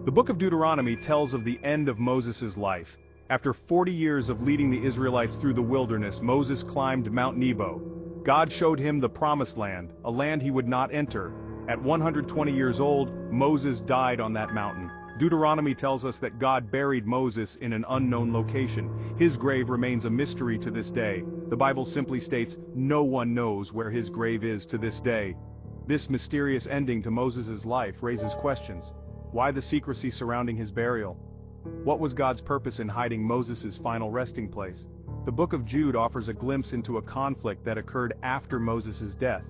The book of Deuteronomy tells of the end of Moses' life. After 40 years of leading the Israelites through the wilderness, Moses climbed Mount Nebo. God showed him the promised land, a land he would not enter. At 120 years old, Moses died on that mountain. Deuteronomy tells us that God buried Moses in an unknown location. His grave remains a mystery to this day. The Bible simply states, no one knows where his grave is to this day. This mysterious ending to Moses' life raises questions. Why the secrecy surrounding his burial? What was God's purpose in hiding Moses' final resting place? The book of Jude offers a glimpse into a conflict that occurred after Moses' death.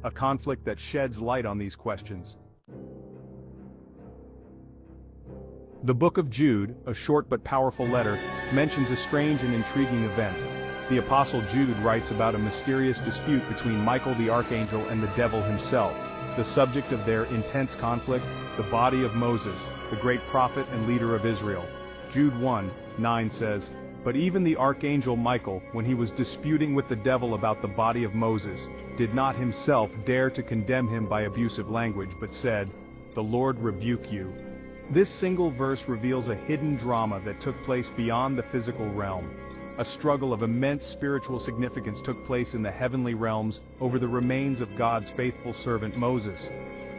A conflict that sheds light on these questions. The book of Jude, a short but powerful letter, mentions a strange and intriguing event. The apostle Jude writes about a mysterious dispute between Michael the Archangel and the devil himself. The subject of their intense conflict, the body of Moses, the great prophet and leader of Israel. Jude 1:9 says, "But even the Archangel Michael, when he was disputing with the devil about the body of Moses, did not himself dare to condemn him by abusive language, but said, 'The Lord rebuke you.'" This single verse reveals a hidden drama that took place beyond the physical realm. A struggle of immense spiritual significance took place in the heavenly realms over the remains of God's faithful servant Moses.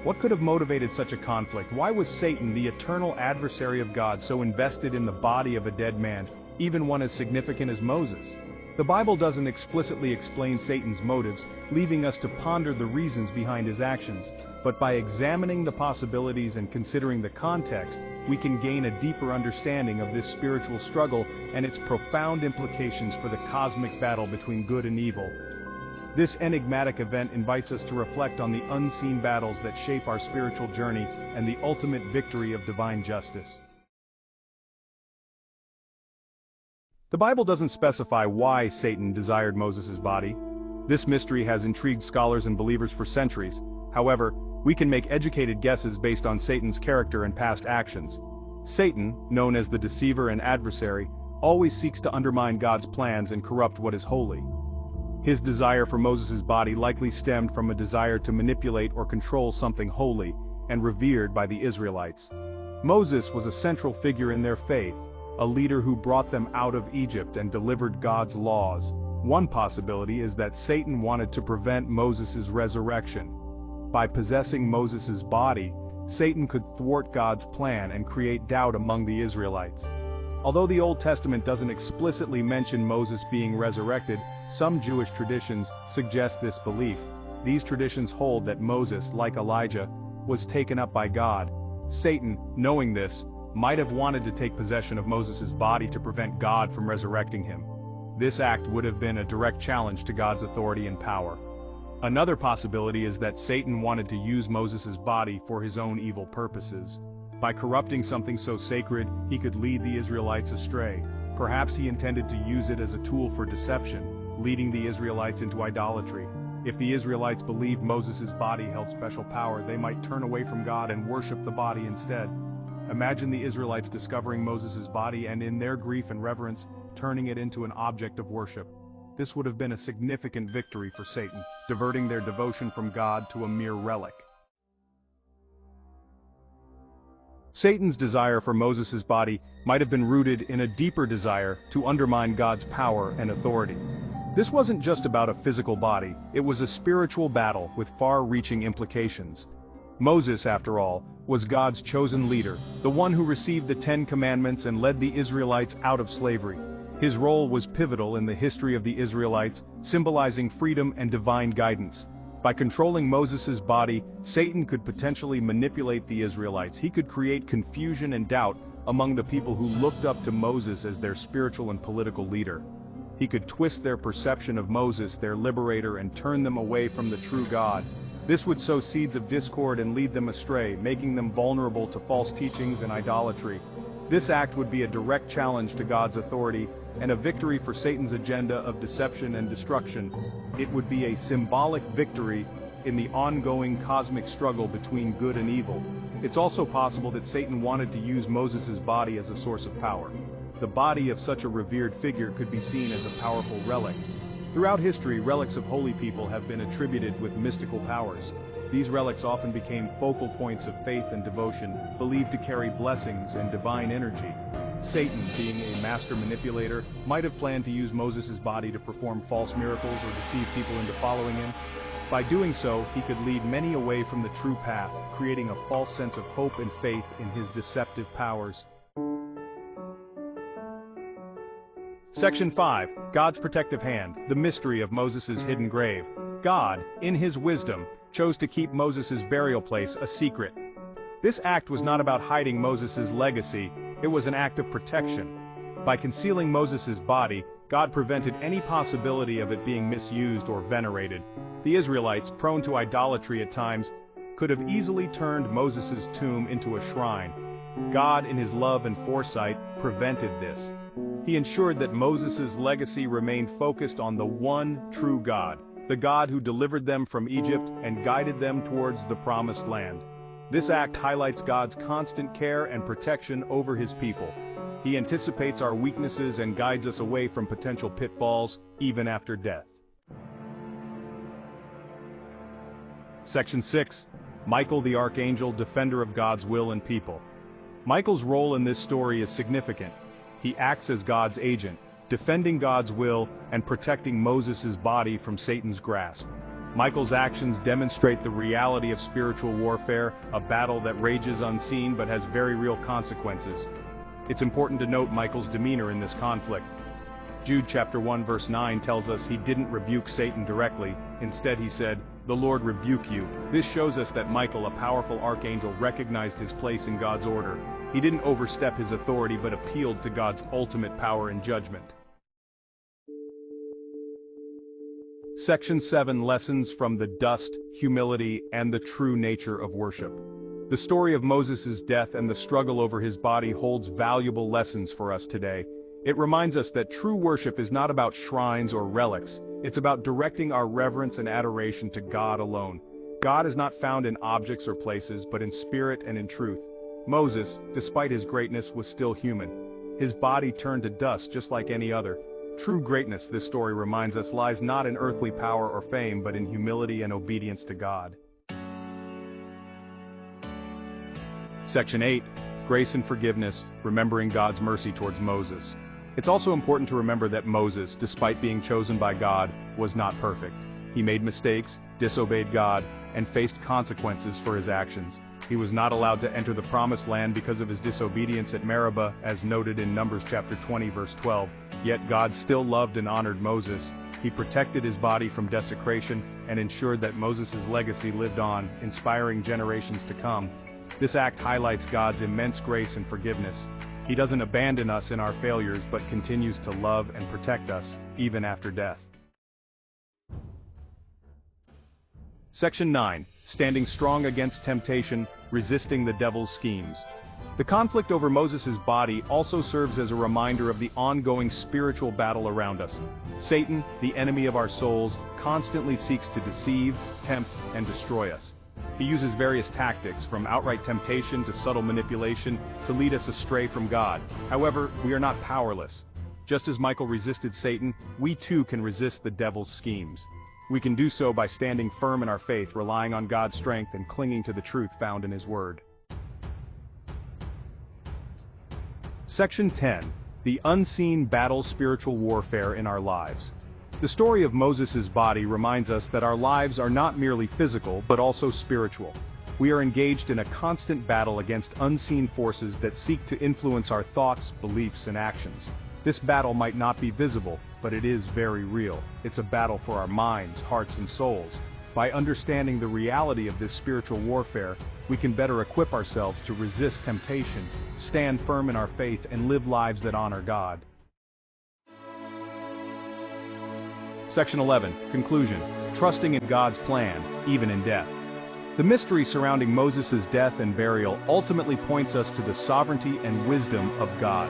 What could have motivated such a conflict? Why was Satan, the eternal adversary of God, so invested in the body of a dead man, even one as significant as Moses? The Bible doesn't explicitly explain Satan's motives, leaving us to ponder the reasons behind his actions. But by examining the possibilities and considering the context, we can gain a deeper understanding of this spiritual struggle and its profound implications for the cosmic battle between good and evil. This enigmatic event invites us to reflect on the unseen battles that shape our spiritual journey and the ultimate victory of divine justice. The Bible doesn't specify why Satan desired Moses' body. This mystery has intrigued scholars and believers for centuries. However, we can make educated guesses based on Satan's character and past actions. Satan, known as the deceiver and adversary, always seeks to undermine God's plans and corrupt what is holy. His desire for Moses' body likely stemmed from a desire to manipulate or control something holy and revered by the Israelites. Moses was a central figure in their faith, a leader who brought them out of Egypt and delivered God's laws. One possibility is that Satan wanted to prevent Moses' resurrection. By possessing Moses' body, Satan could thwart God's plan and create doubt among the Israelites. Although the Old Testament doesn't explicitly mention Moses being resurrected, some Jewish traditions suggest this belief. These traditions hold that Moses, like Elijah, was taken up by God. Satan, knowing this, might have wanted to take possession of Moses' body to prevent God from resurrecting him. This act would have been a direct challenge to God's authority and power. Another possibility is that Satan wanted to use Moses' body for his own evil purposes. By corrupting something so sacred, he could lead the Israelites astray. Perhaps he intended to use it as a tool for deception, leading the Israelites into idolatry. If the Israelites believed Moses' body held special power, they might turn away from God and worship the body instead. Imagine the Israelites discovering Moses' body and, in their grief and reverence, turning it into an object of worship. This would have been a significant victory for Satan, diverting their devotion from God to a mere relic. Satan's desire for Moses' body might have been rooted in a deeper desire to undermine God's power and authority. This wasn't just about a physical body, it was a spiritual battle with far-reaching implications. Moses, after all, was God's chosen leader, the one who received the 10 Commandments and led the Israelites out of slavery. His role was pivotal in the history of the Israelites, symbolizing freedom and divine guidance. By controlling Moses' body, Satan could potentially manipulate the Israelites. He could create confusion and doubt among the people who looked up to Moses as their spiritual and political leader. He could twist their perception of Moses, their liberator, and turn them away from the true God. This would sow seeds of discord and lead them astray, making them vulnerable to false teachings and idolatry. This act would be a direct challenge to God's authority and a victory for Satan's agenda of deception and destruction. It would be a symbolic victory in the ongoing cosmic struggle between good and evil. It's also possible that Satan wanted to use Moses' body as a source of power. The body of such a revered figure could be seen as a powerful relic. Throughout history, relics of holy people have been attributed with mystical powers. These relics often became focal points of faith and devotion, believed to carry blessings and divine energy. Satan, being a master manipulator, might have planned to use Moses' body to perform false miracles or deceive people into following him. By doing so, he could lead many away from the true path, creating a false sense of hope and faith in his deceptive powers. Section 5. God's protective hand, the mystery of Moses' hidden grave. God, in his wisdom, chose to keep Moses' burial place a secret. This act was not about hiding Moses' legacy, it was an act of protection. By concealing Moses' body, God prevented any possibility of it being misused or venerated. The Israelites, prone to idolatry at times, could have easily turned Moses' tomb into a shrine. God, in his love and foresight, prevented this. He ensured that Moses' legacy remained focused on the one true God, the God who delivered them from Egypt and guided them towards the promised land. This act highlights God's constant care and protection over his people. He anticipates our weaknesses and guides us away from potential pitfalls, even after death. Section 6. Michael the Archangel, defender of God's will and people. Michael's role in this story is significant. He acts as God's agent, defending God's will and protecting Moses' body from Satan's grasp. Michael's actions demonstrate the reality of spiritual warfare, a battle that rages unseen but has very real consequences. It's important to note Michael's demeanor in this conflict. Jude chapter 1 verse 9 tells us he didn't rebuke Satan directly. Instead he said, "The Lord rebuke you." This shows us that Michael, a powerful archangel, recognized his place in God's order. He didn't overstep his authority but appealed to God's ultimate power and judgment. Section 7. Lessons from the dust, humility, and the true nature of worship. The story of Moses' death and the struggle over his body holds valuable lessons for us today. It reminds us that true worship is not about shrines or relics. It's about directing our reverence and adoration to God alone. God is not found in objects or places, but in spirit and in truth. Moses, despite his greatness, was still human. His body turned to dust just like any other. True greatness, this story reminds us, lies not in earthly power or fame, but in humility and obedience to God. Section 8. Grace and forgiveness, remembering God's mercy towards Moses. It's also important to remember that Moses, despite being chosen by God, was not perfect. He made mistakes, disobeyed God, and faced consequences for his actions. He was not allowed to enter the promised land because of his disobedience at Meribah, as noted in Numbers chapter 20 verse 12. Yet God still loved and honored Moses. He protected his body from desecration and ensured that Moses' legacy lived on, inspiring generations to come. This act highlights God's immense grace and forgiveness. He doesn't abandon us in our failures, but continues to love and protect us, even after death. Section 9. Standing strong against temptation, resisting the devil's schemes. The conflict over Moses' body also serves as a reminder of the ongoing spiritual battle around us. Satan, the enemy of our souls, constantly seeks to deceive, tempt, and destroy us. He uses various tactics, from outright temptation to subtle manipulation, to lead us astray from God. However, we are not powerless. Just as Michael resisted Satan, we too can resist the devil's schemes. We can do so by standing firm in our faith, relying on God's strength and clinging to the truth found in His Word. Section 10. The unseen battle, spiritual warfare in our lives. The story of Moses' body reminds us that our lives are not merely physical, but also spiritual. We are engaged in a constant battle against unseen forces that seek to influence our thoughts, beliefs, and actions. This battle might not be visible, but it is very real. It's a battle for our minds, hearts, and souls. By understanding the reality of this spiritual warfare, we can better equip ourselves to resist temptation, stand firm in our faith, and live lives that honor God. Section 11. Conclusion. Trusting in God's plan, even in death. The mystery surrounding Moses' death and burial ultimately points us to the sovereignty and wisdom of God.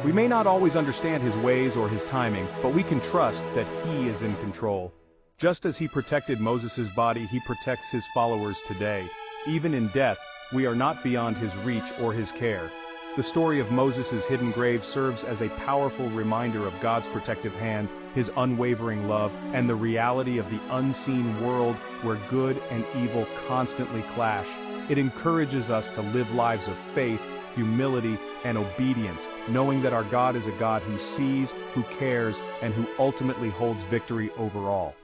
We may not always understand His ways or His timing, but we can trust that He is in control. Just as He protected Moses' body, He protects His followers today. Even in death, we are not beyond His reach or His care. The story of Moses' hidden grave serves as a powerful reminder of God's protective hand, his unwavering love, and the reality of the unseen world where good and evil constantly clash. It encourages us to live lives of faith, humility, and obedience, knowing that our God is a God who sees, who cares, and who ultimately holds victory over all.